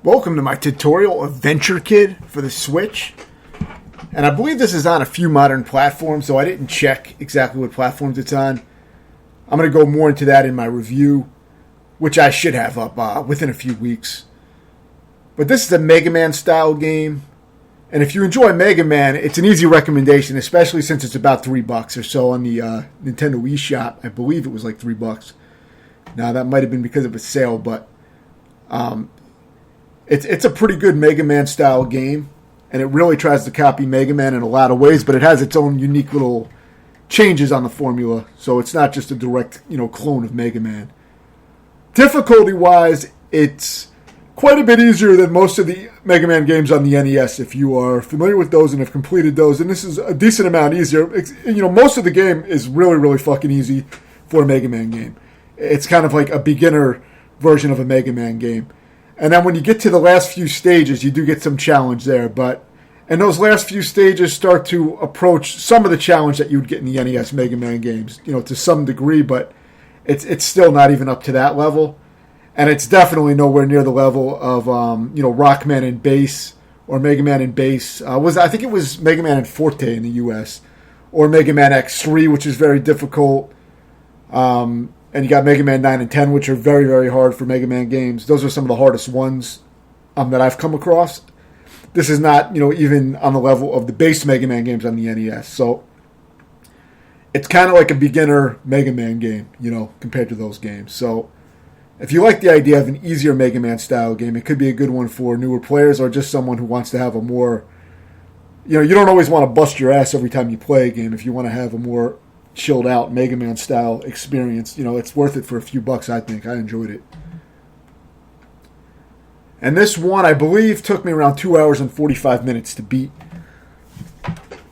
Welcome to my tutorial of Venture Kid for the Switch. And I believe this is on a few modern platforms, so I didn't check exactly what platforms it's on. I'm going to go more into that in my review, which I should have up within a few weeks. But this is a Mega Man style game. And if you enjoy Mega Man, it's an easy recommendation, especially since it's about $3 or so on the Nintendo Wii shop. I believe it was like $3. Now, that might have been because of a sale, but it's a pretty good Mega Man style game, and it really tries to copy Mega Man in a lot of ways, but it has its own unique little changes on the formula, so it's not just a direct, clone of Mega Man. Difficulty-wise, it's quite a bit easier than most of the Mega Man games on the NES, if you are familiar with those and have completed those, and this is a decent amount easier. Most of the game is really, really fucking easy for a Mega Man game. It's kind of like a beginner version of a Mega Man game. And then when you get to the last few stages, you do get some challenge there. And those last few stages start to approach some of the challenge that you would get in the NES Mega Man games, to some degree, but it's still not even up to that level. And it's definitely nowhere near the level of, Rockman and Bass or Mega Man and Bass. I think it was Mega Man and Forte in the US, or Mega Man X3, which is very difficult. And you got Mega Man 9 and 10, which are very, very hard for Mega Man games. Those are some of the hardest ones that I've come across. This is not, even on the level of the base Mega Man games on the NES. So it's kind of like a beginner Mega Man game, compared to those games. So if you like the idea of an easier Mega Man style game, it could be a good one for newer players or just someone who wants to have a more, you don't always want to bust your ass every time you play a game. If you want to have a more chilled out Mega Man style experience, it's worth it for a few bucks. I think I enjoyed it. And this one, I believe, took me around 2 hours and 45 minutes to beat.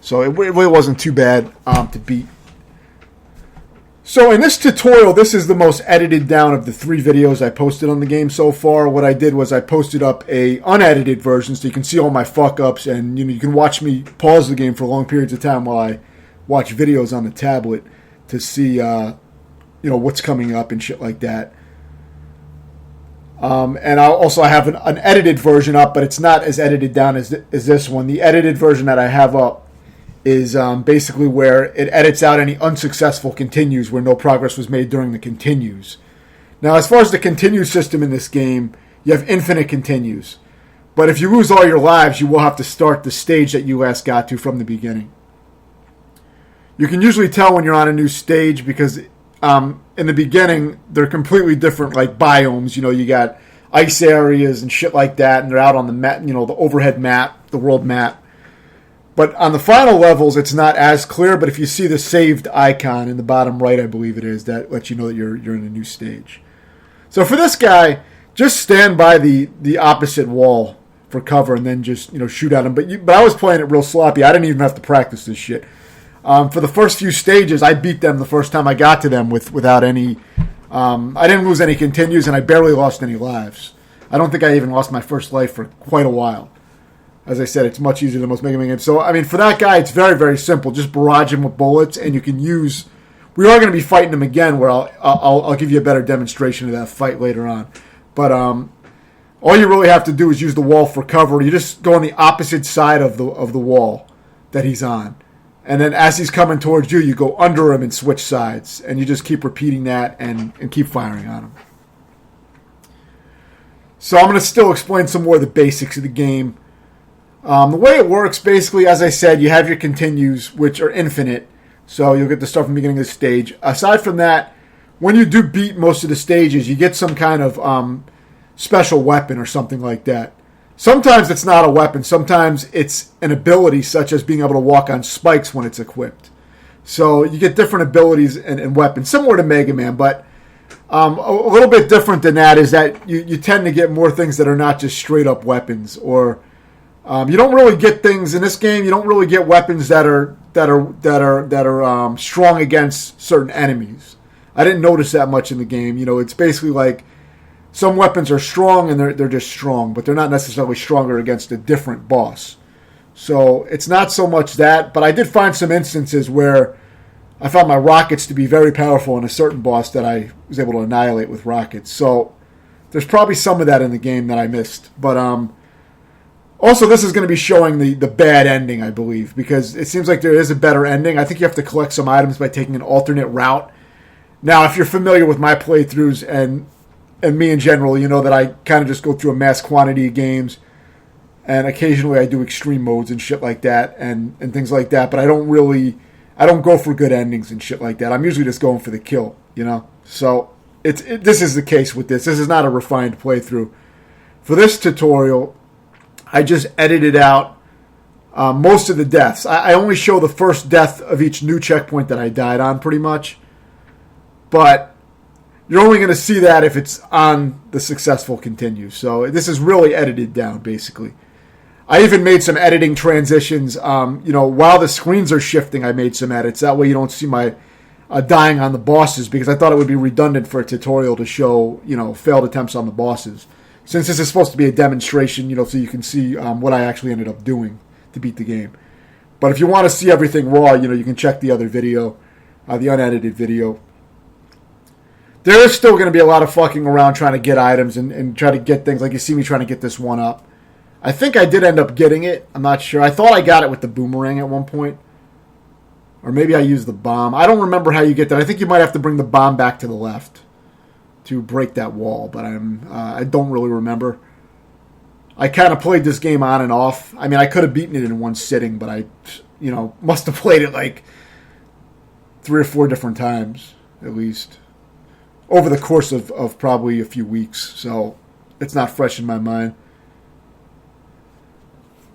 So it really wasn't too bad to beat. So in this tutorial, this is the most edited down of the 3 videos I posted on the game so far. What I did was I posted up a unedited version so you can see all my fuck ups, and you can watch me pause the game for long periods of time while I watch videos on the tablet to see, what's coming up and shit like that. And I have an edited version up, but it's not as edited down as this one. The edited version that I have up is basically where it edits out any unsuccessful continues where no progress was made during the continues. Now, as far as the continue system in this game, you have infinite continues. But if you lose all your lives, you will have to start the stage that you last got to from the beginning. You can usually tell when you're on a new stage because in the beginning, they're completely different, like biomes. You got ice areas and shit like that, and they're out on the map, the overhead map, the world map. But on the final levels, it's not as clear, but if you see the saved icon in the bottom right, I believe it is, that lets you know that you're in a new stage. So for this guy, just stand by the opposite wall for cover and then just, shoot at him. But I was playing it real sloppy. I didn't even have to practice this shit. For the first few stages, I beat them the first time I got to them without any... I didn't lose any continues, and I barely lost any lives. I don't think I even lost my first life for quite a while. As I said, it's much easier than most Mega Man games. So, for that guy, it's very, very simple. Just barrage him with bullets, and you can use... We are going to be fighting him again, where I'll give you a better demonstration of that fight later on. But all you really have to do is use the wall for cover. You just go on the opposite side of the wall that he's on. And then as he's coming towards you, you go under him and switch sides. And you just keep repeating that and keep firing on him. So I'm going to still explain some more of the basics of the game. The way it works, basically, as I said, you have your continues, which are infinite. So you'll get to start from the beginning of the stage. Aside from that, when you do beat most of the stages, you get some kind of special weapon or something like that. Sometimes it's not a weapon. Sometimes it's an ability, such as being able to walk on spikes when it's equipped. So you get different abilities and weapons, similar to Mega Man, but a little bit different than that is that you tend to get more things that are not just straight up weapons. Or you don't really get things in this game. You don't really get weapons that are strong against certain enemies. I didn't notice that much in the game. It's basically like some weapons are strong and they're just strong, but they're not necessarily stronger against a different boss. So it's not so much that, but I did find some instances where I found my rockets to be very powerful in a certain boss that I was able to annihilate with rockets. So There's probably some of that in the game that I missed. But also, this is going to be showing the bad ending, I believe, because it seems like there is a better ending. I think you have to collect some items by taking an alternate route. Now, if you're familiar with my playthroughs and me in general, you know that I kind of just go through a mass quantity of games, and occasionally I do extreme modes and shit like that and things like that, but I don't go for good endings and shit like that. I'm usually just going for the kill, you know? So this is the case with this. This is not a refined playthrough. For this tutorial, I just edited out most of the deaths. I only show the first death of each new checkpoint that I died on, pretty much. But you're only going to see that if it's on the successful continue. So this is really edited down, basically. I even made some editing transitions. While the screens are shifting, I made some edits. That way you don't see my dying on the bosses, because I thought it would be redundant for a tutorial to show, failed attempts on the bosses. Since this is supposed to be a demonstration, so you can see what I actually ended up doing to beat the game. But if you want to see everything raw, you can check the other video, the unedited video. There is still going to be a lot of fucking around trying to get items and try to get things, like you see me trying to get this one up. I think I did end up getting it. I'm not sure. I thought I got it with the boomerang at one point. Or maybe I used the bomb. I don't remember how you get that. I think you might have to bring the bomb back to the left to break that wall, but I don't really remember. I kind of played this game on and off. I mean, I could have beaten it in one sitting, but I, must have played it like 3 or 4 different times, at least, over the course of probably a few weeks. So it's not fresh in my mind.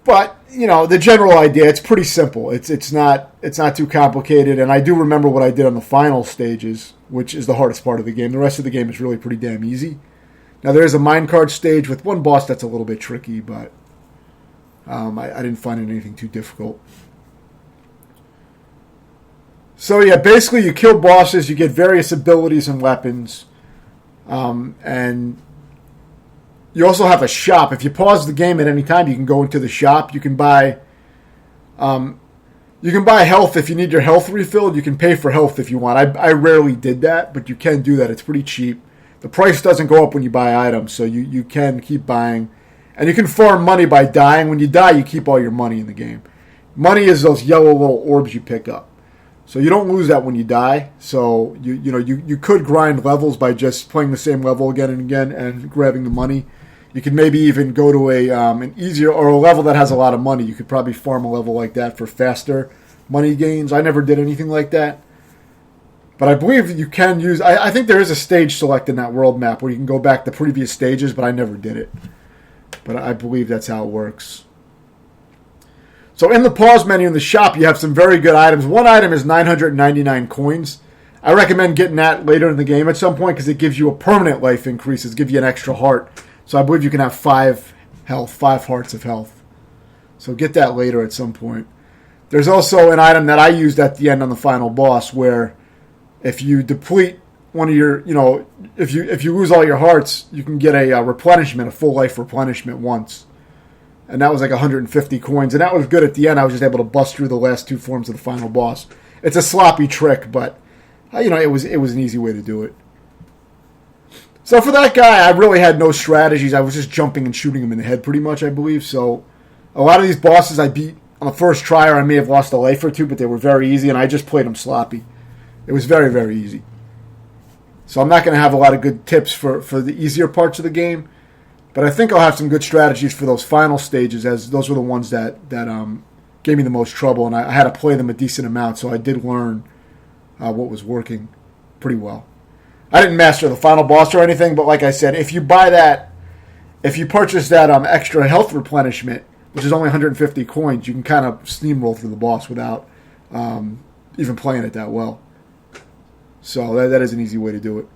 But, the general idea, it's pretty simple. It's not too complicated, and I do remember what I did on the final stages, which is the hardest part of the game. The rest of the game is really pretty damn easy. Now, there is a minecart stage with one boss that's a little bit tricky, but I didn't find it anything too difficult. So, yeah, basically you kill bosses, you get various abilities and weapons, and you also have a shop. If you pause the game at any time, you can go into the shop. You can buy health if you need your health refilled. You can pay for health if you want. I rarely did that, but you can do that. It's pretty cheap. The price doesn't go up when you buy items, so you can keep buying. And you can farm money by dying. When you die, you keep all your money in the game. Money is those yellow little orbs you pick up. So you don't lose that when you die. So you could grind levels by just playing the same level again and again and grabbing the money. You could maybe even go to an easier or a level that has a lot of money. You could probably farm a level like that for faster money gains. I never did anything like that. But I believe you can use... I think there is a stage select in that world map where you can go back to previous stages, but I never did it. But I believe that's how it works. So in the pause menu in the shop, you have some very good items. One item is 999 coins. I recommend getting that later in the game at some point because it gives you a permanent life increase. It gives you an extra heart. So I believe you can have 5 hearts of health. So get that later at some point. There's also an item that I used at the end on the final boss where if you deplete one of your, if you lose all your hearts, you can get a replenishment, a full life replenishment once. And that was like 150 coins. And that was good at the end. I was just able to bust through the last 2 forms of the final boss. It's a sloppy trick, but, it was an easy way to do it. So for that guy, I really had no strategies. I was just jumping and shooting him in the head pretty much, I believe. So a lot of these bosses I beat on the first try, or I may have lost a life or 2, but they were very easy, and I just played them sloppy. It was very, very easy. So I'm not going to have a lot of good tips for the easier parts of the game, but I think I'll have some good strategies for those final stages, as those were the ones that gave me the most trouble, and I had to play them a decent amount, so I did learn what was working pretty well. I didn't master the final boss or anything, but like I said, if you purchase that extra health replenishment, which is only 150 coins, you can kind of steamroll through the boss without even playing it that well. So that is an easy way to do it.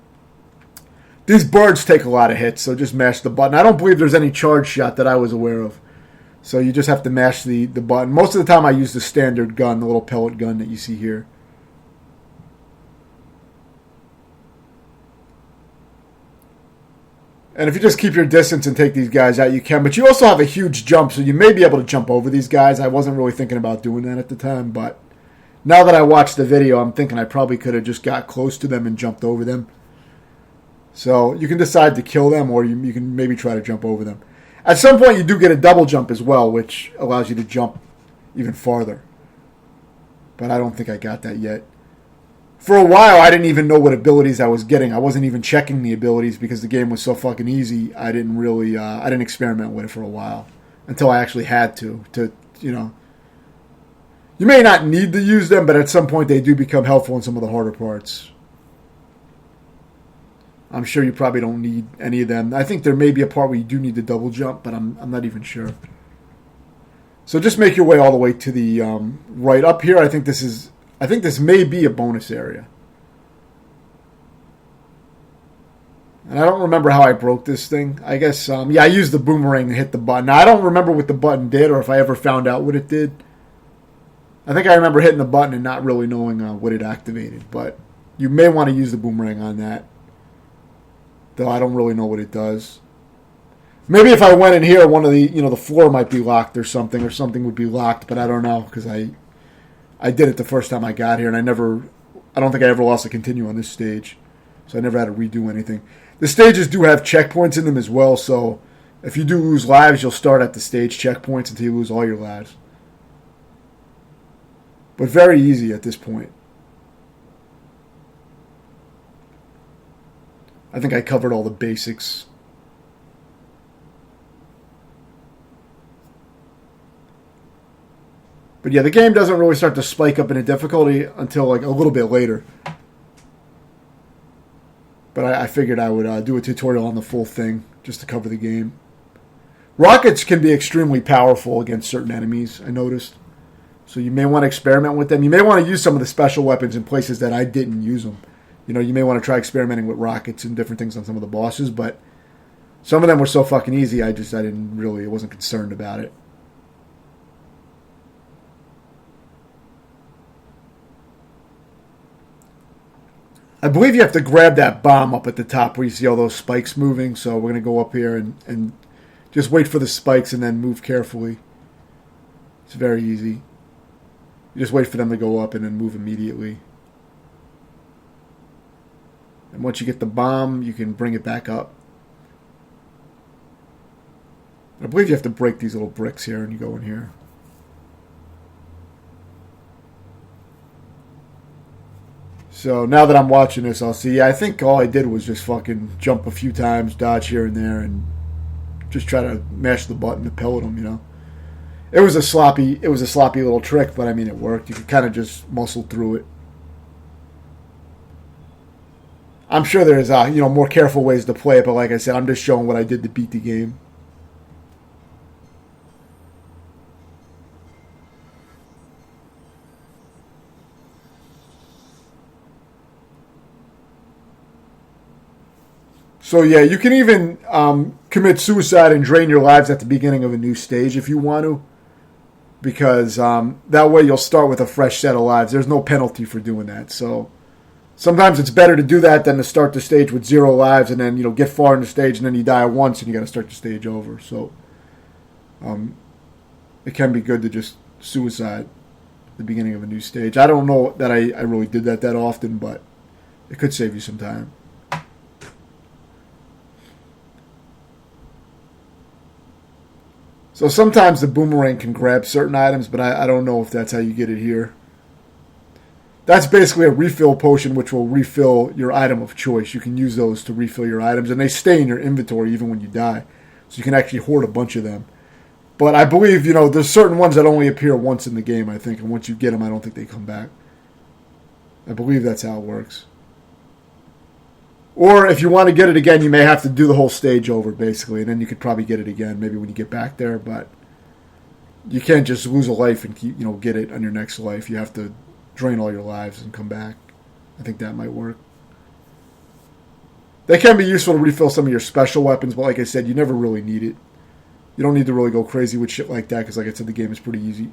These birds take a lot of hits, so just mash the button. I don't believe there's any charge shot that I was aware of. So you just have to mash the button. Most of the time I use the standard gun, the little pellet gun that you see here. And if you just keep your distance and take these guys out, you can. But you also have a huge jump, so you may be able to jump over these guys. I wasn't really thinking about doing that at the time, but now that I watched the video, I'm thinking I probably could have just got close to them and jumped over them. So you can decide to kill them, or you can maybe try to jump over them. At some point, you do get a double jump as well, which allows you to jump even farther. But I don't think I got that yet. For a while, I didn't even know what abilities I was getting. I wasn't even checking the abilities because the game was so fucking easy. I didn't experiment with it for a while until I actually had to, you may not need to use them, but at some point they do become helpful in some of the harder parts. I'm sure you probably don't need any of them. I think there may be a part where you do need to double jump, but I'm not even sure. So just make your way all the way to the right up here. I think this may be a bonus area. And I don't remember how I broke this thing. I guess, I used the boomerang to hit the button. Now, I don't remember what the button did or if I ever found out what it did. I think I remember hitting the button and not really knowing what it activated. But you may want to use the boomerang on that. Though I don't really know what it does. Maybe if I went in here, one of the, the floor might be locked or something would be locked, but I don't know because I did it the first time I got here, and I don't think I ever lost a continue on this stage, so I never had to redo anything. The stages do have checkpoints in them as well, so if you do lose lives, you'll start at the stage checkpoints until you lose all your lives. But very easy at this point. I think I covered all the basics. But yeah, the game doesn't really start to spike up in a difficulty until like a little bit later. But I figured I would do a tutorial on the full thing just to cover the game. Rockets can be extremely powerful against certain enemies, I noticed. So you may want to experiment with them. You may want to use some of the special weapons in places that I didn't use them. You may want to try experimenting with rockets and different things on some of the bosses, but some of them were so fucking easy, I wasn't concerned about it. I believe you have to grab that bomb up at the top where you see all those spikes moving, so we're going to go up here and just wait for the spikes and then move carefully. It's very easy. You just wait for them to go up and then move immediately. And once you get the bomb, you can bring it back up. I believe you have to break these little bricks here and you go in here. So now that I'm watching this, I'll see. I think all I did was just fucking jump a few times, dodge here and there, and just try to mash the button to pellet them, It was a sloppy little trick, but I mean it worked. You could kind of just muscle through it. I'm sure there's more careful ways to play it, but like I said, I'm just showing what I did to beat the game. So yeah, you can even commit suicide and drain your lives at the beginning of a new stage if you want to, because that way you'll start with a fresh set of lives. There's no penalty for doing that, so sometimes it's better to do that than to start the stage with 0 lives and then get far in the stage and then you die once and you got to start the stage over. So it can be good to just suicide at the beginning of a new stage. I don't know that I really did that often, but it could save you some time. So sometimes the boomerang can grab certain items, but I don't know if that's how you get it here. That's basically a refill potion, which will refill your item of choice. You can use those to refill your items, and they stay in your inventory even when you die. So you can actually hoard a bunch of them. But I believe, there's certain ones that only appear once in the game, I think, and once you get them, I don't think they come back. I believe that's how it works. Or if you want to get it again, you may have to do the whole stage over, basically, and then you could probably get it again, maybe when you get back there, but you can't just lose a life and keep, get it on your next life. You have to drain all your lives and come back. I think that might work. They can be useful to refill some of your special weapons, but like I said, you never really need it. You don't need to really go crazy with shit like that, because like I said, the game is pretty easy.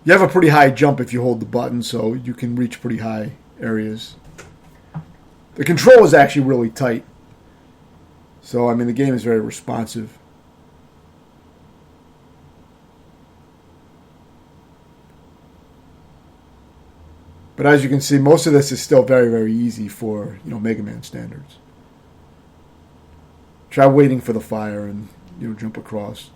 You have a pretty high jump if you hold the button, so you can reach pretty high areas. The control is actually really tight. So, I mean, the game is very responsive. But as you can see, most of this is still very, very easy for, Mega Man standards. Try waiting for the fire and, jump across.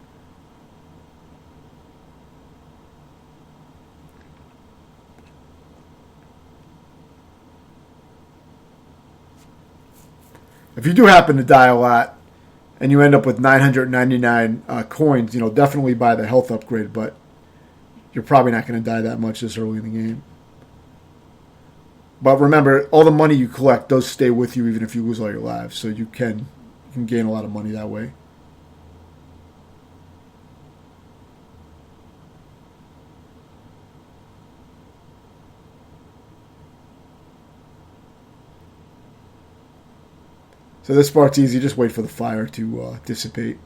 If you do happen to die a lot and you end up with 999 coins, definitely buy the health upgrade, but you're probably not going to die that much this early in the game. But remember, all the money you collect does stay with you even if you lose all your lives, so you can gain a lot of money that way. So this part's easy. Just wait for the fire to dissipate.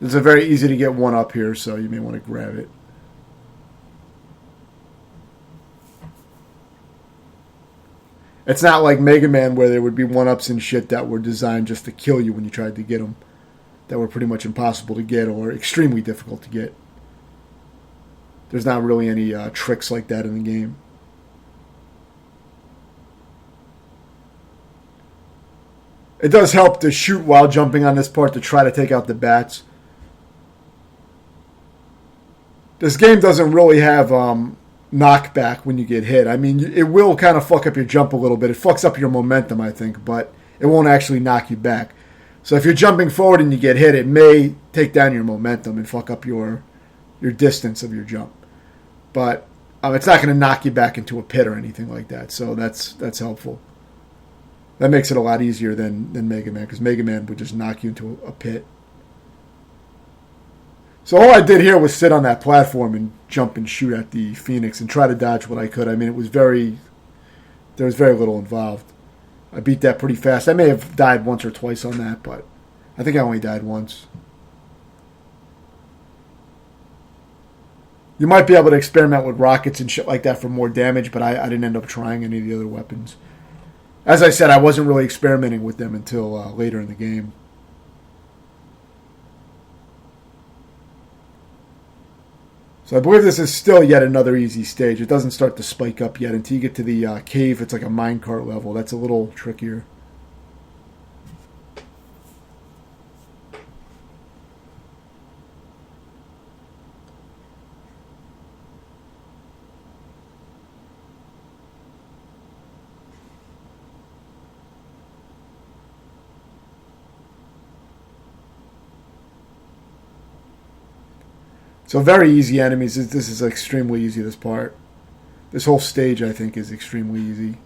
It's a very easy to get one up here, so you may want to grab it. It's not like Mega Man where there would be one-ups and shit that were designed just to kill you when you tried to get them. That were pretty much impossible to get or extremely difficult to get. There's not really any tricks like that in the game. It does help to shoot while jumping on this part to try to take out the bats. This game doesn't really have knockback when you get hit. I mean, it will kind of fuck up your jump a little bit. It fucks up your momentum, I think, but it won't actually knock you back. So if you're jumping forward and you get hit, it may take down your momentum and fuck up your distance of your jump. But it's not going to knock you back into a pit or anything like that. So that's helpful. That makes it a lot easier than Mega Man, because Mega Man would just knock you into a pit. So all I did here was sit on that platform and jump and shoot at the Phoenix and try to dodge what I could. I mean, there was very little involved. I beat that pretty fast. I may have died once or twice on that, but I think I only died once. You might be able to experiment with rockets and shit like that for more damage, but I didn't end up trying any of the other weapons. As I said, I wasn't really experimenting with them until later in the game. So I believe this is still yet another easy stage. It doesn't start to spike up yet until you get to the cave. It's like a minecart level. That's a little trickier. So very easy enemies. This is extremely easy, this part. This whole stage, I think, is extremely easy.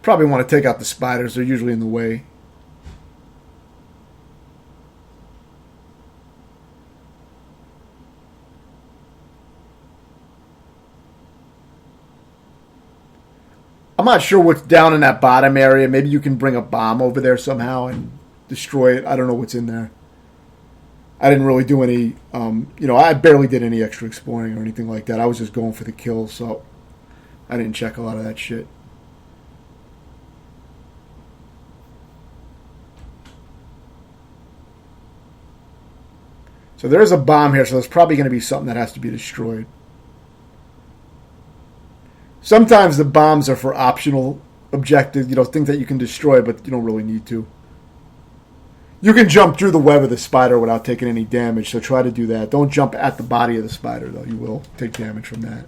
Probably want to take out the spiders. They're usually in the way. I'm not sure what's down in that bottom area. Maybe you can bring a bomb over there somehow and destroy it. I don't know what's in there. I didn't really do any, I barely did any extra exploring or anything like that. I was just going for the kills, so I didn't check a lot of that shit. So there's a bomb here, so there's probably going to be something that has to be destroyed. Sometimes the bombs are for optional objectives, things that you can destroy, but you don't really need to. You can jump through the web of the spider without taking any damage, so try to do that. Don't jump at the body of the spider, though. You will take damage from that.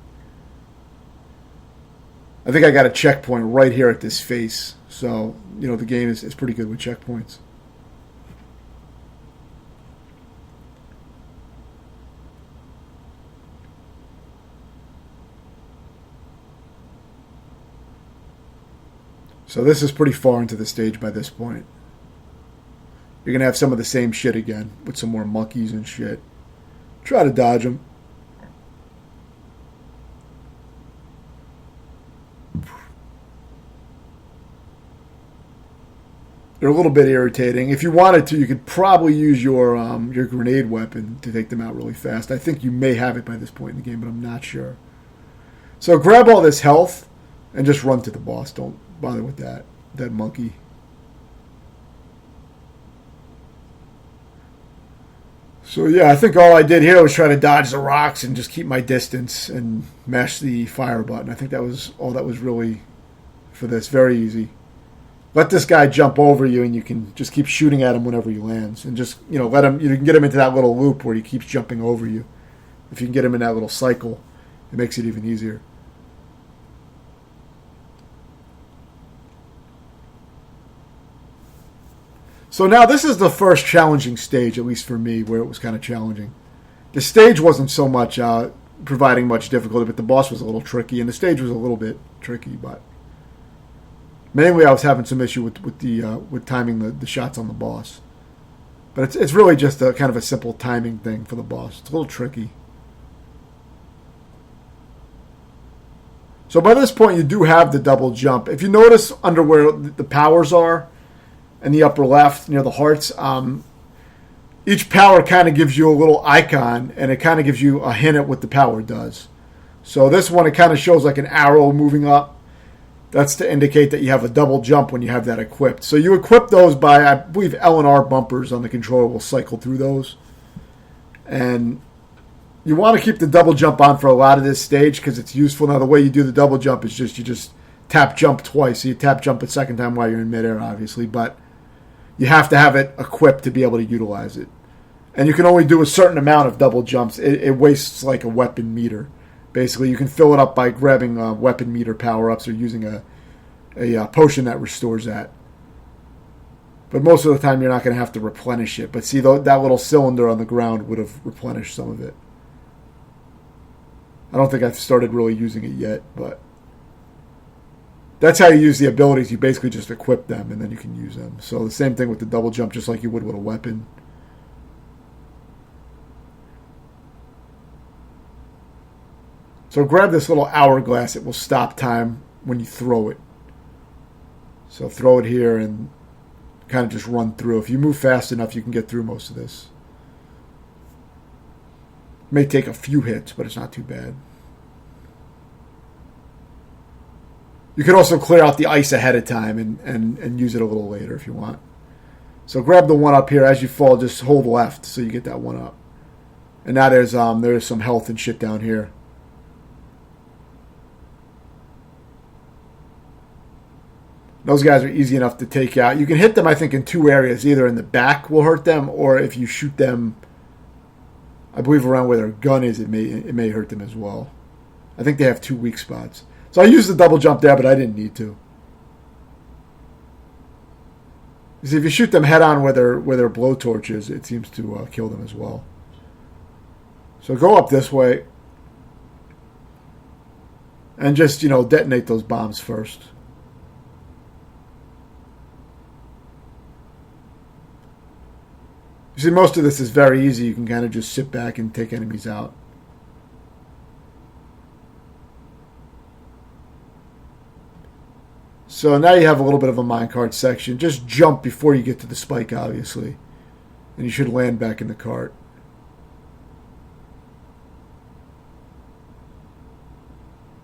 I think I got a checkpoint right here at this face, so, the game is pretty good with checkpoints. So this is pretty far into the stage by this point. You're going to have some of the same shit again, with some more monkeys and shit. Try to dodge them. They're a little bit irritating. If you wanted to, you could probably use your grenade weapon to take them out really fast. I think you may have it by this point in the game, but I'm not sure. So grab all this health and just run to the boss. Don't bother with that monkey. So yeah, I think all I did here was try to dodge the rocks and just keep my distance and mash the fire button. I think that was all that was really for this. Very easy. Let this guy jump over you, and you can just keep shooting at him whenever he lands, and just let him. You can get him into that little loop where he keeps jumping over you. If you can get him in that little cycle, it makes it even easier. So now this is the first challenging stage, at least for me, where it was kind of challenging. The stage wasn't so much providing much difficulty, but the boss was a little tricky, and the stage was a little bit tricky. But mainly, I was having some issue with timing the shots on the boss. But it's really just a kind of a simple timing thing for the boss. It's a little tricky. So by this point, you do have the double jump. If you notice under where the powers are, in the upper left near the hearts, each power kind of gives you a little icon, and it kind of gives you a hint at what the power does. So this one, it kind of shows like an arrow moving up. That's to indicate that you have a double jump when you have that equipped. So you equip those by, I believe, L and R bumpers on the controller will cycle through those. And you want to keep the double jump on for a lot of this stage because it's useful. Now, the way you do the double jump is you just tap jump twice. So you tap jump a second time while you're in midair, obviously, but you have to have it equipped to be able to utilize it. And you can only do a certain amount of double jumps. It wastes like a weapon meter. Basically, you can fill it up by grabbing weapon meter power-ups or using a potion that restores that. But most of the time, you're not going to have to replenish it. But see, that little cylinder on the ground would have replenished some of it. I don't think I've started really using it yet, but that's how you use the abilities. You basically just equip them, and then you can use them. So the same thing with the double jump, just like you would with a weapon. So grab this little hourglass. It will stop time when you throw it. So throw it here and kind of just run through. If you move fast enough, you can get through most of this. It may take a few hits, but it's not too bad. You could also clear out the ice ahead of time and use it a little later if you want. So grab the one up here. As you fall, just hold left so you get that one up. And now there's some health and shit down here. Those guys are easy enough to take out. You can hit them, I think, in two areas. Either in the back will hurt them, or if you shoot them, I believe around where their gun is, it may hurt them as well. I think they have two weak spots. So I used the double jump there, but I didn't need to. Because if you shoot them head on where their blowtorch is, it seems to kill them as well. So go up this way. And just, detonate those bombs first. You see, most of this is very easy. You can kind of just sit back and take enemies out. So now you have a little bit of a minecart section. Just jump before you get to the spike, obviously. And you should land back in the cart.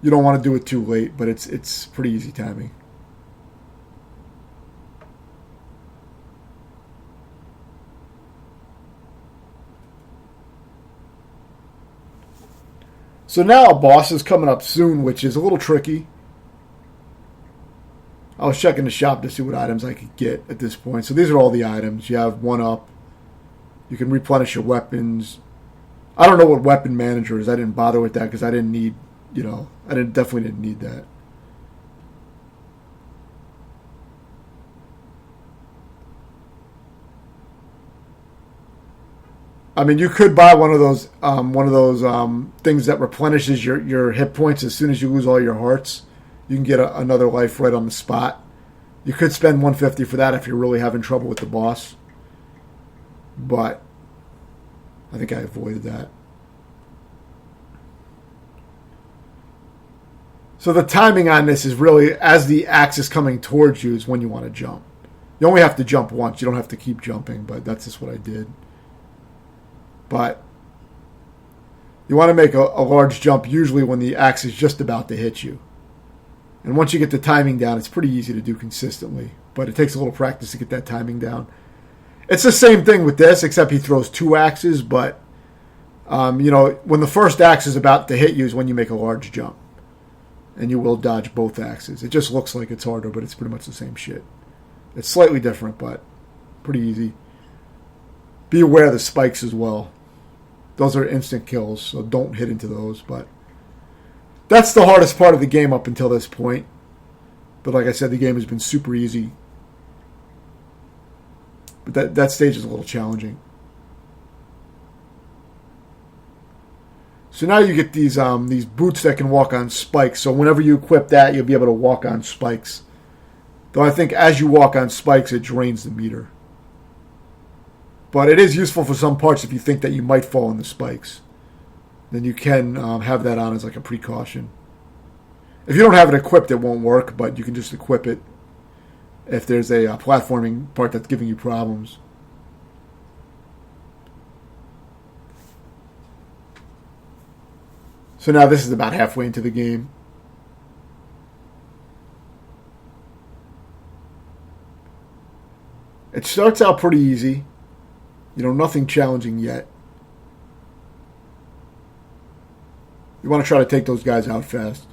You don't want to do it too late, but it's pretty easy timing. So now a boss is coming up soon, which is a little tricky. I was checking the shop to see what items I could get at this point. So these are all the items. You have one up. You can replenish your weapons. I don't know what weapon manager is. I didn't bother with that because I didn't need, definitely didn't need that. I mean, you could buy one of those things that replenishes your hit points as soon as you lose all your hearts. You can get another life right on the spot. You could spend $150 for that if you're really having trouble with the boss. But I think I avoided that. So the timing on this is really as the axe is coming towards you is when you want to jump. You only have to jump once. You don't have to keep jumping, but that's just what I did. But you want to make a large jump usually when the axe is just about to hit you. And once you get the timing down, it's pretty easy to do consistently. But it takes a little practice to get that timing down. It's the same thing with this, except he throws two axes. But when the first axe is about to hit you is when you make a large jump, and you will dodge both axes. It just looks like it's harder, but it's pretty much the same shit. It's slightly different, but pretty easy. Be aware of the spikes as well. Those are instant kills, so don't hit into those. But that's the hardest part of the game up until this point. But like I said, the game has been super easy. But that stage is a little challenging. So now you get these boots that can walk on spikes. So whenever you equip that, you'll be able to walk on spikes. Though I think as you walk on spikes, it drains the meter. But it is useful for some parts if you think that you might fall on the spikes. Then you can have that on as like a precaution. If you don't have it equipped, it won't work, but you can just equip it if there's a platforming part that's giving you problems. So now this is about halfway into the game. It starts out pretty easy. Nothing challenging yet. You want to try to take those guys out fast.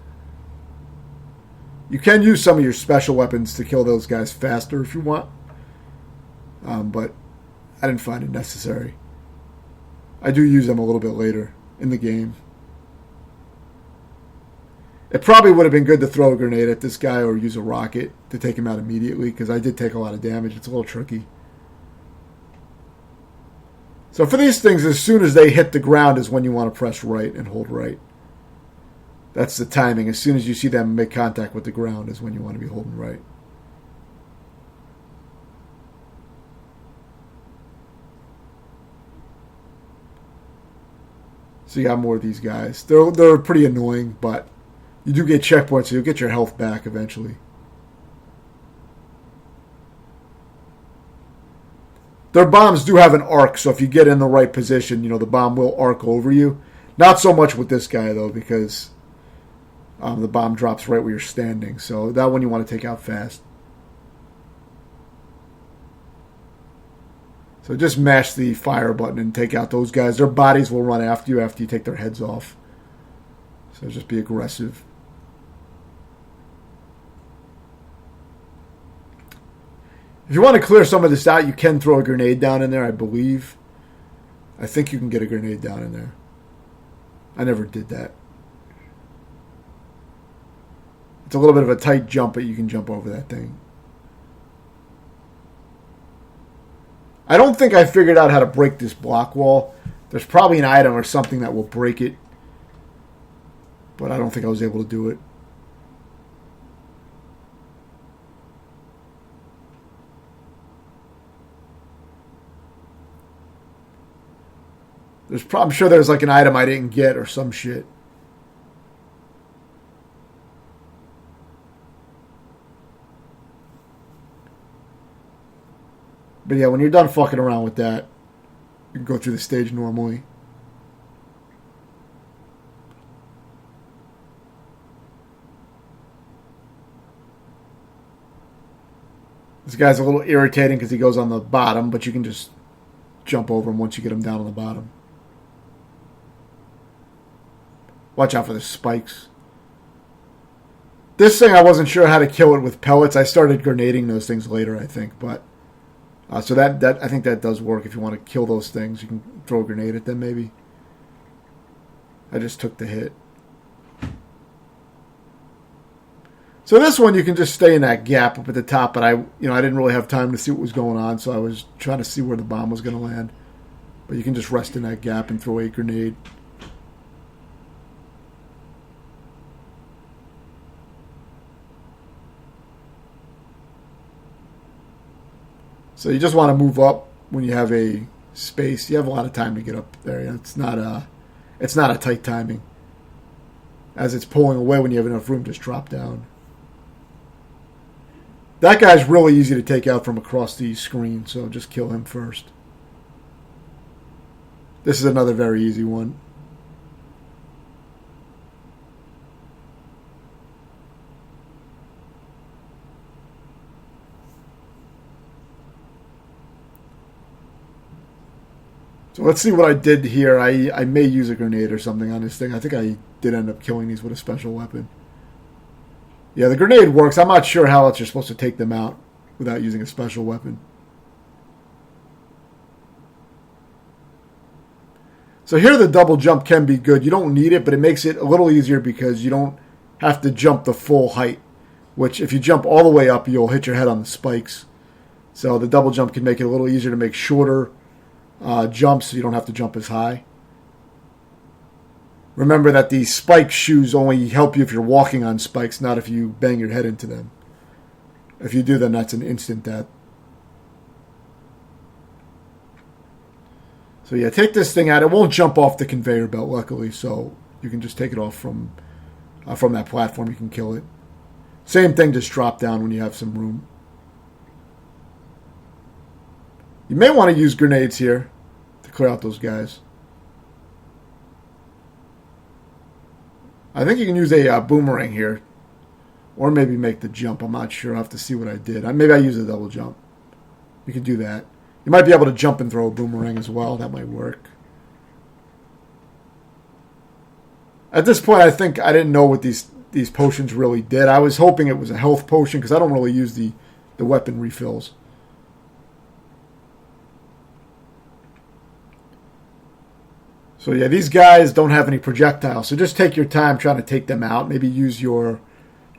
You can use some of your special weapons to kill those guys faster if you want. But I didn't find it necessary. I do use them a little bit later in the game. It probably would have been good to throw a grenade at this guy or use a rocket to take him out immediately, because I did take a lot of damage. It's a little tricky. So for these things, as soon as they hit the ground is when you want to press right and hold right. That's the timing. As soon as you see them make contact with the ground is when you want to be holding right. So you got more of these guys. They're pretty annoying, but you do get checkpoints, so you'll get your health back eventually. Their bombs do have an arc, so if you get in the right position, the bomb will arc over you. Not so much with this guy, though, because the bomb drops right where you're standing. So that one you want to take out fast. So just mash the fire button and take out those guys. Their bodies will run after you take their heads off. So just be aggressive. If you want to clear some of this out, you can throw a grenade down in there, I believe. I think you can get a grenade down in there. I never did that. It's a little bit of a tight jump, but you can jump over that thing. I don't think I figured out how to break this block wall. There's probably an item or something that will break it. But I don't think I was able to do it. I'm sure there's like an item I didn't get or some shit. But yeah, when you're done fucking around with that, you can go through the stage normally. This guy's a little irritating because he goes on the bottom, but you can just jump over him once you get him down on the bottom. Watch out for the spikes. This thing, I wasn't sure how to kill it with pellets. I started grenading those things later, I think. But so that I think that does work. If you want to kill those things, you can throw a grenade at them, maybe. I just took the hit. So this one, you can just stay in that gap up at the top. But I didn't really have time to see what was going on, so I was trying to see where the bomb was going to land. But you can just rest in that gap and throw a grenade. So you just want to move up when you have a space. You have a lot of time to get up there. It's not a tight timing. As it's pulling away, when you have enough room, just drop down. That guy's really easy to take out from across the screen, so just kill him first. This is another very easy one. So let's see what I did here. I may use a grenade or something on this thing. I think I did end up killing these with a special weapon. Yeah, the grenade works. I'm not sure how else you're supposed to take them out without using a special weapon. So here the double jump can be good. You don't need it, but it makes it a little easier because you don't have to jump the full height, which if you jump all the way up, you'll hit your head on the spikes. So the double jump can make it a little easier to make shorter jumps so you don't have to jump as high. Remember that these spike shoes only help you if you're walking on spikes, not if you bang your head into them. If you do, then that's an instant death. So yeah, take this thing out. It won't jump off the conveyor belt, luckily, so you can just take it off from that platform. You can kill it. Same thing, just drop down when you have some room. You may want to use grenades here to clear out those guys. I think you can use a boomerang here. Or maybe make the jump. I'm not sure. I'll have to see what I did. Maybe I use a double jump. You can do that. You might be able to jump and throw a boomerang as well. That might work. At this point, I think I didn't know what these potions really did. I was hoping it was a health potion because I don't really use the weapon refills. So yeah, these guys don't have any projectiles, so just take your time trying to take them out. Maybe you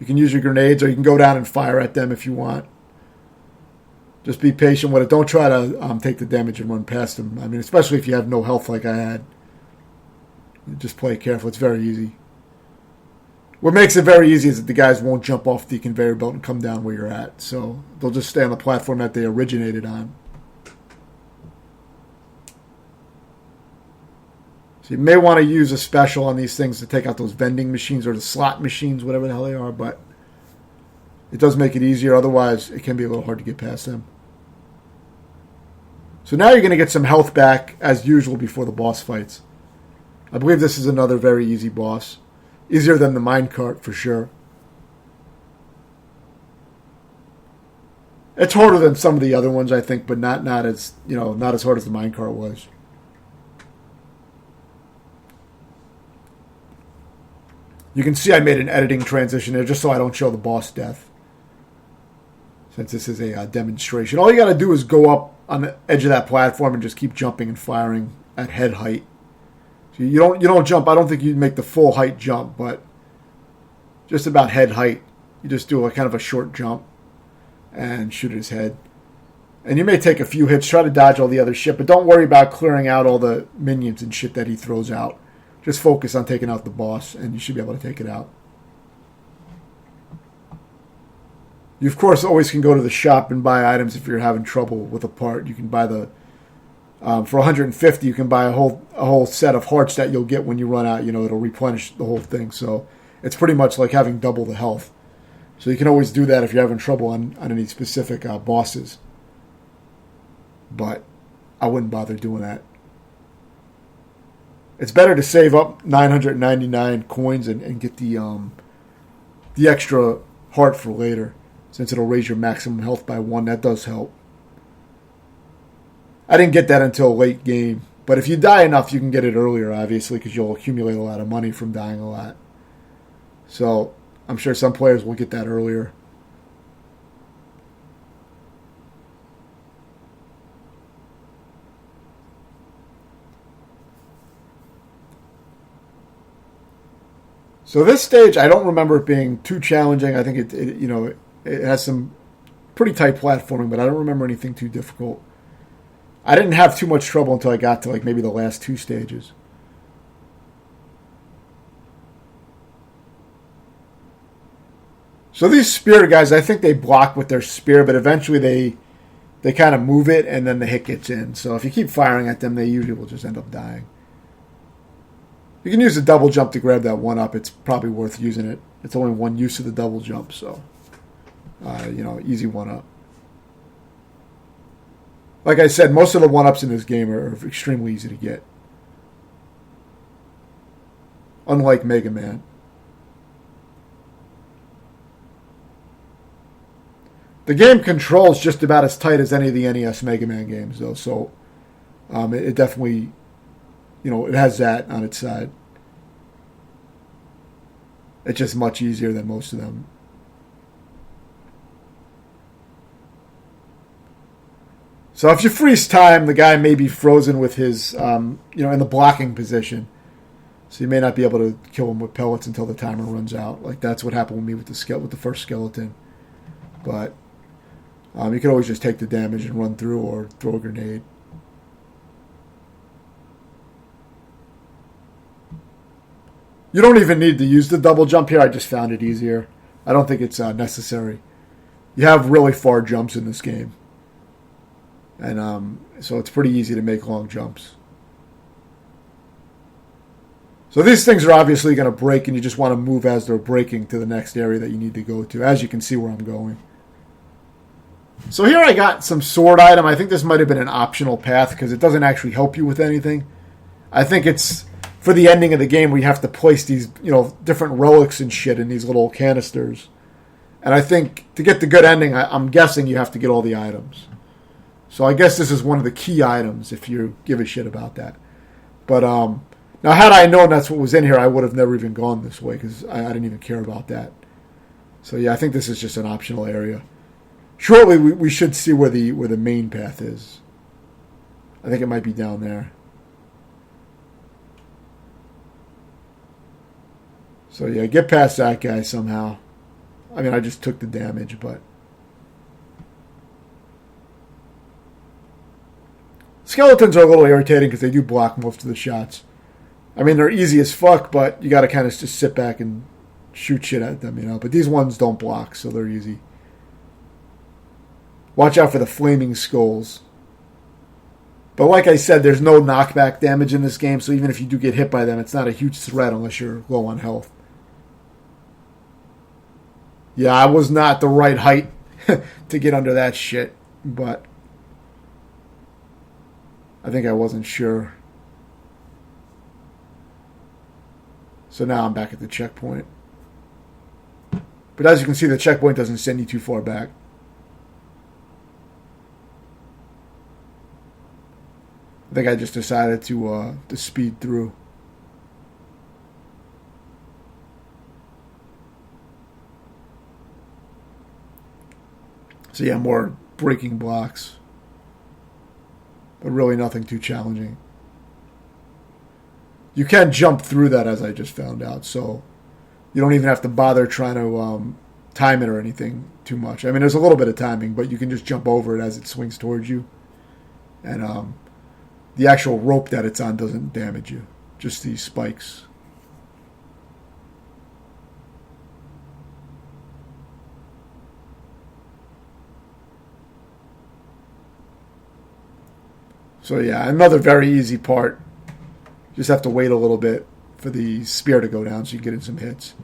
can use your grenades, or you can go down and fire at them if you want. Just be patient with it. Don't try to take the damage and run past them. I mean, especially if you have no health like I had. Just play it careful. It's very easy. What makes it very easy is that the guys won't jump off the conveyor belt and come down where you're at. So they'll just stay on the platform that they originated on. So you may want to use a special on these things to take out those vending machines or the slot machines, whatever the hell they are, but it does make it easier. Otherwise, it can be a little hard to get past them. So now you're going to get some health back, as usual, before the boss fights. I believe this is another very easy boss. Easier than the minecart, for sure. It's harder than some of the other ones, I think, but not as hard as the minecart was. You can see I made an editing transition there just so I don't show the boss death. Since this is a demonstration. All you got to do is go up on the edge of that platform and just keep jumping and firing at head height. So you don't jump. I don't think you'd make the full height jump, but just about head height. You just do a kind of a short jump and shoot at his head. And you may take a few hits. Try to dodge all the other shit, but don't worry about clearing out all the minions and shit that he throws out. Just focus on taking out the boss, and you should be able to take it out. You, of course, always can go to the shop and buy items if you're having trouble with a part. You can buy for 150, you can buy a whole set of hearts that you'll get when you run out. It'll replenish the whole thing. So it's pretty much like having double the health. So you can always do that if you're having trouble on any specific bosses. But I wouldn't bother doing that. It's better to save up 999 coins and get the extra heart for later, since it'll raise your maximum health by 1. That does help. I didn't get that until late game, but if you die enough, you can get it earlier, obviously, because you'll accumulate a lot of money from dying a lot. So I'm sure some players will get that earlier. So this stage, I don't remember it being too challenging. I think it has some pretty tight platforming, but I don't remember anything too difficult. I didn't have too much trouble until I got to maybe the last 2 stages. So these spear guys, I think they block with their spear, but eventually they kind of move it and then the hit gets in. So if you keep firing at them, they usually will just end up dying. You can use a double jump to grab that 1-up. It's probably worth using it. It's only 1 use of the double jump, so easy 1-up. Like I said, most of the 1-ups in this game are extremely easy to get. Unlike Mega Man. The game controls just about as tight as any of the NES Mega Man games, though, so it definitely it has that on its side. It's just much easier than most of them. So if you freeze time, the guy may be frozen with his, in the blocking position. So you may not be able to kill him with pellets until the timer runs out. Like that's what happened with me with the first skeleton. But you can always just take the damage and run through or throw a grenade. You don't even need to use the double jump here. I just found it easier. I don't think it's necessary. You have really far jumps in this game. And so it's pretty easy to make long jumps. So these things are obviously going to break, and you just want to move as they're breaking to the next area that you need to go to, as you can see where I'm going. So here I got some sword item. I think this might have been an optional path because it doesn't actually help you with anything. I think it's for the ending of the game where you have to place these, different relics and shit in these little canisters. And I think to get the good ending, I'm guessing you have to get all the items. So I guess this is one of the key items if you give a shit about that. But now, had I known that's what was in here, I would have never even gone this way because I didn't even care about that. So yeah, I think this is just an optional area. Shortly, we should see where the main path is. I think it might be down there. So yeah, get past that guy somehow. I mean, I just took the damage, but skeletons are a little irritating because they do block most of the shots. I mean, they're easy as fuck, but you got to kind of just sit back and shoot shit at them, But these ones don't block, so they're easy. Watch out for the flaming skulls. But like I said, there's no knockback damage in this game, so even if you do get hit by them, it's not a huge threat unless you're low on health. Yeah, I was not the right height to get under that shit, but I think I wasn't sure. So now I'm back at the checkpoint. But as you can see, the checkpoint doesn't send you too far back. I think I just decided to speed through. So yeah, more breaking blocks. But really nothing too challenging. You can jump through that, as I just found out, so you don't even have to bother trying to time it or anything too much. I mean, there's a little bit of timing, but you can just jump over it as it swings towards you. And the actual rope that it's on doesn't damage you, just these spikes. So yeah, another very easy part. Just have to wait a little bit for the spear to go down so you can get in some hits.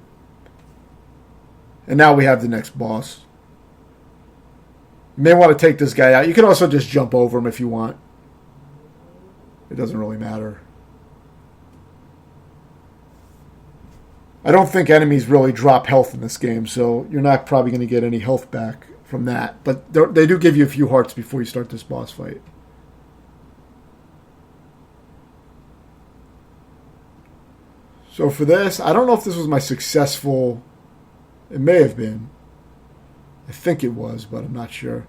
And now we have the next boss. You may want to take this guy out. You can also just jump over him if you want. It doesn't really matter. I don't think enemies really drop health in this game, so you're not probably going to get any health back from that. But they do give you a few hearts before you start this boss fight. So for this, I don't know if this was my successful... It may have been. I think it was, but I'm not sure.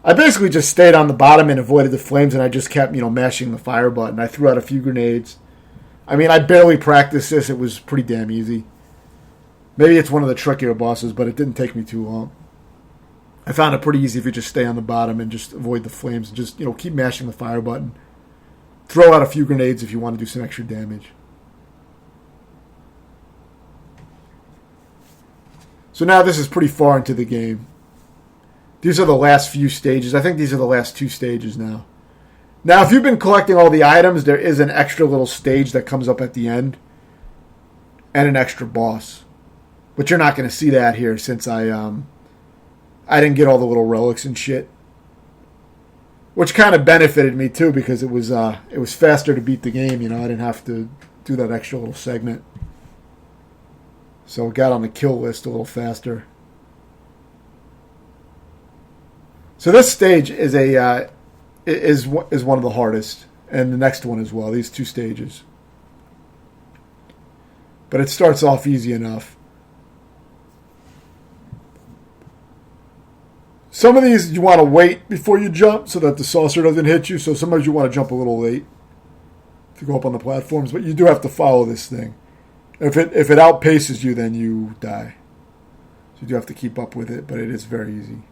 I basically just stayed on the bottom and avoided the flames, and I just kept, mashing the fire button. I threw out a few grenades. I mean, I barely practiced this. It was pretty damn easy. Maybe it's one of the trickier bosses, but it didn't take me too long. I found it pretty easy if you just stay on the bottom and just avoid the flames and just, keep mashing the fire button. Throw out a few grenades if you want to do some extra damage. So now this is pretty far into the game. These are the last few stages. I think these are the last 2 stages now. Now, if you've been collecting all the items, there is an extra little stage that comes up at the end. And an extra boss. But you're not going to see that here since I didn't get all the little relics and shit. Which kind of benefited me too because it was faster to beat the game. I didn't have to do that extra little segment. So it got on the kill list a little faster. So this stage is one of the hardest, And the next one as well, these 2 stages. But it starts off easy enough. Some of these you want to wait before you jump so that the saucer doesn't hit you. So sometimes you want to jump a little late to go up on the platforms. But you do have to follow this thing. If it outpaces you, then you die. So you do have to keep up with it, but it is very easy.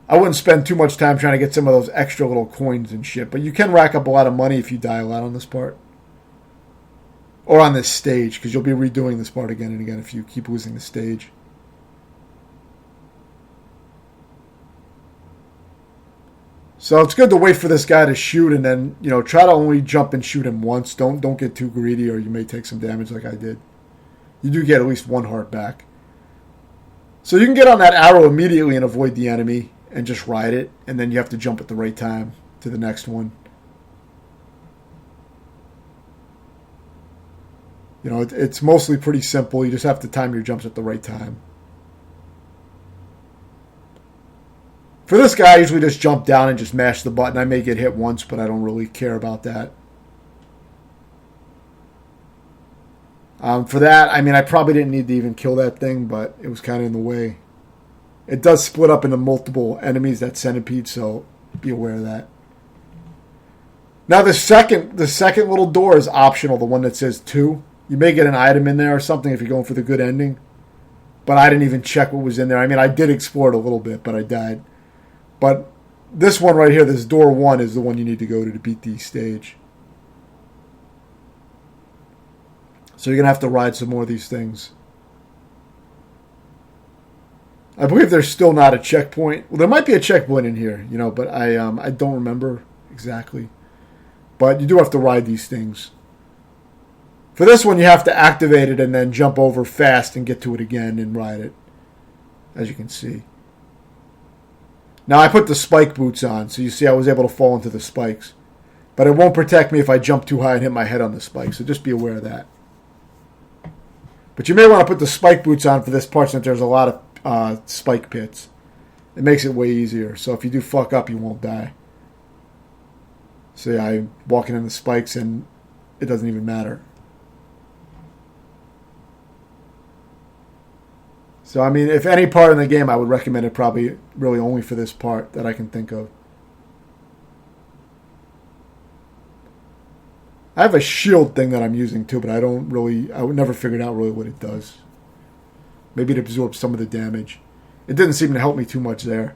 I wouldn't spend too much time trying to get some of those extra little coins and shit, but you can rack up a lot of money if you die a lot on this part. Or on this stage, because you'll be redoing this part again and again if you keep losing the stage. So it's good to wait for this guy to shoot and then, try to only jump and shoot him once. Don't get too greedy or you may take some damage like I did. You do get at least 1 heart back. So you can get on that arrow immediately and avoid the enemy and just ride it, and then you have to jump at the right time to the next one. It's mostly pretty simple. You just have to time your jumps at the right time. For this guy, I usually just jump down and just mash the button. I may get hit once, but I don't really care about that. For that, I probably didn't need to even kill that thing, but it was kind of in the way. It does split up into multiple enemies, that centipede, so be aware of that. Now the second little door is optional, the one that says 2. You may get an item in there or something if you're going for the good ending. But I didn't even check what was in there. I did explore it a little bit, but I died. But this one right here, this door 1, is the one you need to go to beat the stage. So you're going to have to ride some more of these things. I believe there's still not a checkpoint. Well, there might be a checkpoint in here, but I don't remember exactly. But you do have to ride these things. For this one, you have to activate it and then jump over fast and get to it again and ride it, as you can see. Now, I put the spike boots on, so you see I was able to fall into the spikes. But it won't protect me if I jump too high and hit my head on the spikes, so just be aware of that. But you may want to put the spike boots on for this part since there's a lot of spike pits. It makes it way easier, so if you do fuck up, you won't die. So yeah, I'm walking in the spikes and it doesn't even matter. So, if any part in the game, I would recommend it probably really only for this part that I can think of. I have a shield thing that I'm using too, but I would never figured out really what it does. Maybe it absorbs some of the damage. It didn't seem to help me too much there.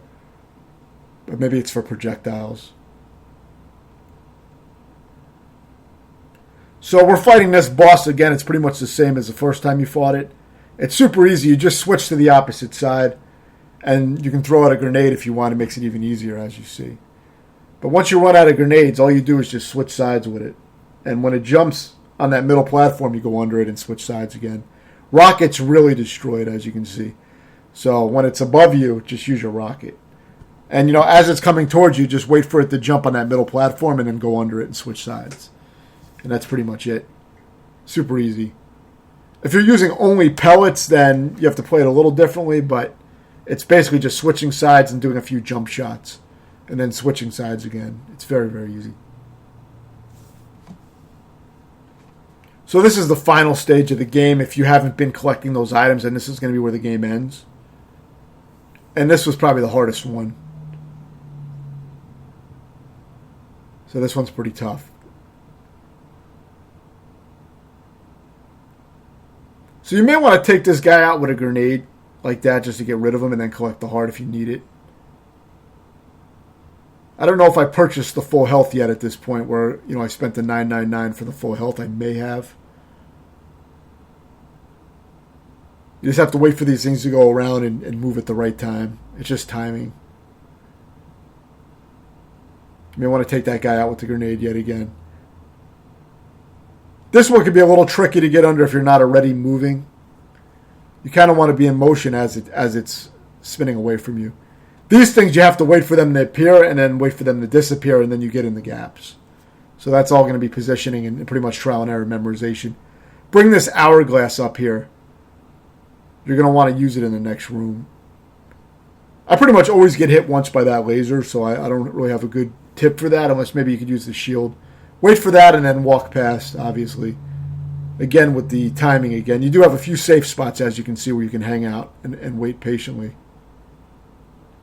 But maybe it's for projectiles. So we're fighting this boss again. It's pretty much the same as the first time you fought it. It's super easy. You just switch to the opposite side, and you can throw out a grenade if you want. It makes it even easier, as you see. But once you run out of grenades, all you do is just switch sides with it. And when it jumps on that middle platform, you go under it and switch sides again. Rockets really destroy it, as you can see. So when it's above you, just use your rocket. And, as it's coming towards you, just wait for it to jump on that middle platform and then go under it and switch sides. And that's pretty much it. Super easy. If you're using only pellets, then you have to play it a little differently, but it's basically just switching sides and doing a few jump shots, and then switching sides again. It's very, very easy. So this is the final stage of the game. If you haven't been collecting those items, then this is going to be where the game ends. And this was probably the hardest one. So this one's pretty tough. So you may want to take this guy out with a grenade like that just to get rid of him and then collect the heart if you need it. I don't know if I purchased the full health yet at this point where, I spent the $9.99 for the full health. I may have. You just have to wait for these things to go around and move at the right time. It's just timing. You may want to take that guy out with the grenade yet again. This one could be a little tricky to get under if you're not already moving. You kind of want to be in motion as it's spinning away from you. These things, you have to wait for them to appear and then wait for them to disappear, and then you get in the gaps. So that's all going to be positioning and pretty much trial and error memorization. Bring this hourglass up here. You're going to want to use it in the next room. I pretty much always get hit once by that laser, so I don't really have a good tip for that, unless maybe you could use the shield. Wait for that and then walk past, obviously. Again, with the timing again. You do have a few safe spots, as you can see, where you can hang out and wait patiently.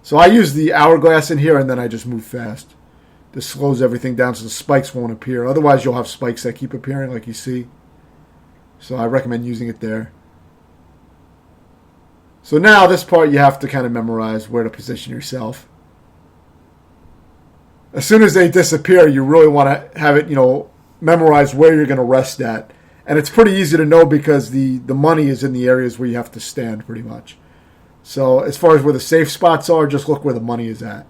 So I use the hourglass in here, and then I just move fast. This slows everything down so the spikes won't appear. Otherwise, you'll have spikes that keep appearing, like you see. So I recommend using it there. So now this part you have to kind of memorize where to position yourself. As soon as they disappear, you really want to have it, memorize where you're going to rest at. And it's pretty easy to know because the money is in the areas where you have to stand pretty much. So as far as where the safe spots are, just look where the money is at.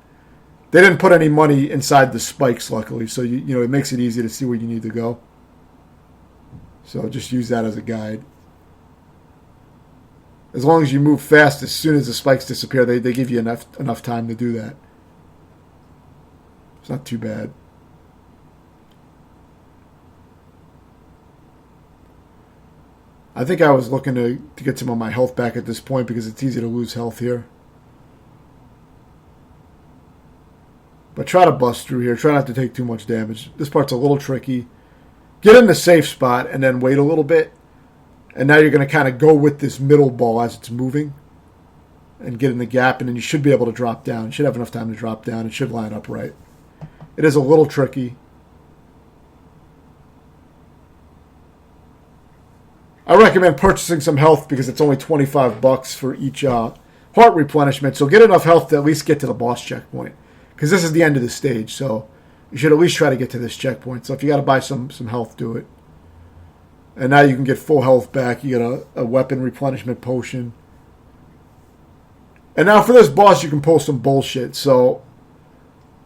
They didn't put any money inside the spikes, luckily, so it makes it easy to see where you need to go. So just use that as a guide. As long as you move fast, as soon as the spikes disappear, they give you enough time to do that. It's not too bad. I think I was looking to get some of my health back at this point because it's easy to lose health here. But try to bust through here. Try not to take too much damage. This part's a little tricky. Get in the safe spot and then wait a little bit. And now you're going to kind of go with this middle ball as it's moving. And get in the gap, and then you should be able to drop down. You should have enough time to drop down. It should line up right. It is a little tricky. I recommend purchasing some health because it's only $25 for each heart replenishment. So get enough health to at least get to the boss checkpoint. Because this is the end of the stage, so you should at least try to get to this checkpoint. So if you got to buy some health, do it. And now you can get full health back. You get a weapon replenishment potion. And now for this boss, you can pull some bullshit. So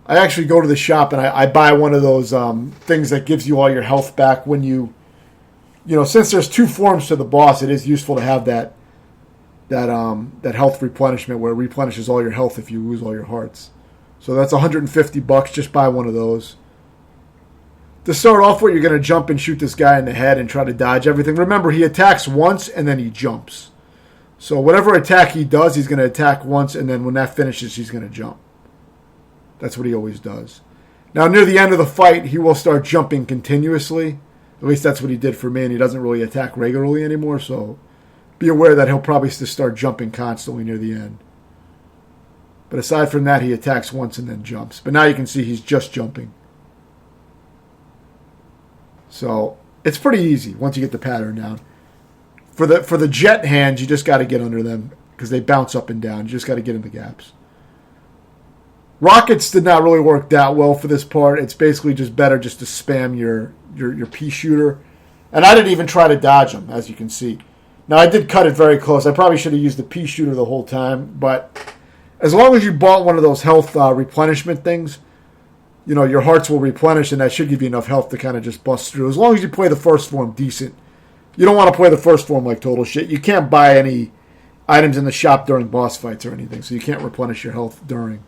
I actually go to the shop and I buy one of those things that gives you all your health back when you... since there's two forms to the boss, it is useful to have that health replenishment where it replenishes all your health if you lose all your hearts. So that's $150. Just buy one of those. To start off with, you're going to jump and shoot this guy in the head and try to dodge everything. Remember, he attacks once and then he jumps. So whatever attack he does, he's going to attack once, and then when that finishes, he's going to jump. That's what he always does. Now, near the end of the fight, he will start jumping continuously. At least that's what he did for me, and he doesn't really attack regularly anymore, so be aware that he'll probably just start jumping constantly near the end. But aside from that, he attacks once and then jumps. But now you can see he's just jumping. So it's pretty easy once you get the pattern down. For the jet hands, you just got to get under them because they bounce up and down. You just got to get in the gaps. Rockets did not really work that well for this part. It's basically just better just to spam your pea shooter. And I didn't even try to dodge them, as you can see. Now, I did cut it very close. I probably should have used the pea shooter the whole time. But as long as you bought one of those health replenishment things, your hearts will replenish, and that should give you enough health to kind of just bust through. As long as you play the first form decent. You don't want to play the first form like total shit. You can't buy any items in the shop during boss fights or anything, so you can't replenish your health during.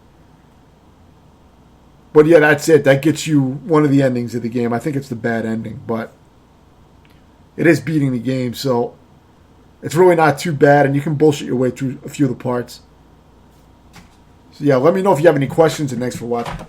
But yeah, that's it. That gets you one of the endings of the game. I think it's the bad ending, but it is beating the game, so it's really not too bad, and you can bullshit your way through a few of the parts. So yeah, let me know if you have any questions, and thanks for watching.